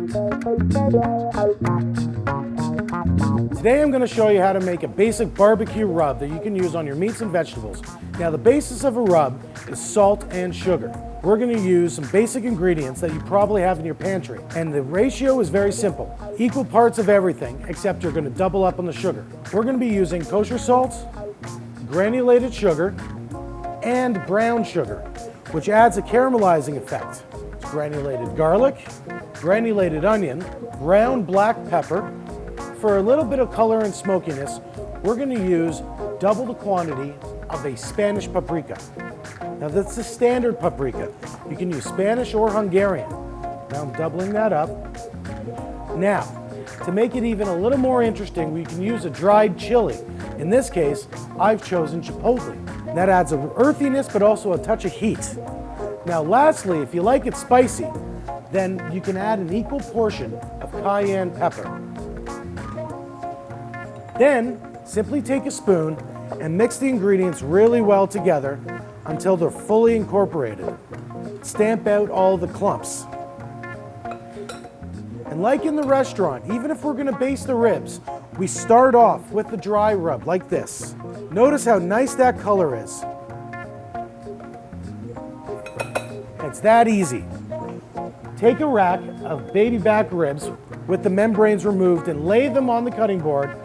Today I'm going to show you how to make a basic barbecue rub that you can use on your meats and vegetables. Now the basis of a rub is salt and sugar. We're going to use some basic ingredients that you probably have in your pantry. And the ratio is very simple. Equal parts of everything, except you're going to double up on the sugar. We're going to be using kosher salt, granulated sugar, and brown sugar, which adds a caramelizing effect. It's granulated garlic, granulated onion, ground black pepper. For a little bit of color and smokiness, we're going to use double the quantity of a Spanish paprika. Now that's the standard paprika. You can use Spanish or Hungarian. Now I'm doubling that up. Now, to make it even a little more interesting, we can use a dried chili. In this case, I've chosen chipotle. That adds an earthiness, but also a touch of heat. Now lastly, if you like it spicy, then you can add an equal portion of cayenne pepper. Then, simply take a spoon and mix the ingredients really well together until they're fully incorporated. Stamp out all the clumps. And like in the restaurant, even if we're going to baste the ribs, we start off with the dry rub like this. Notice how nice that color is. It's that easy. Take a rack of baby back ribs with the membranes removed and lay them on the cutting board.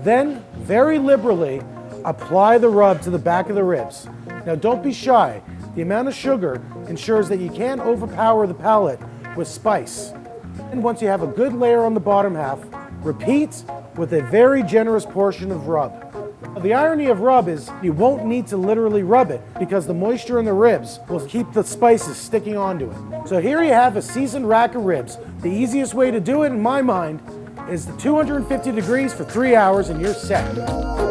Then, very liberally, apply the rub to the back of the ribs. Now don't be shy. The amount of sugar ensures that you can't overpower the palate with spice. And once you have a good layer on the bottom half, repeat with a very generous portion of rub. The irony of rub is you won't need to literally rub it because the moisture in the ribs will keep the spices sticking onto it. So here you have a seasoned rack of ribs. The easiest way to do it in my mind is 250 degrees for 3 hours and you're set.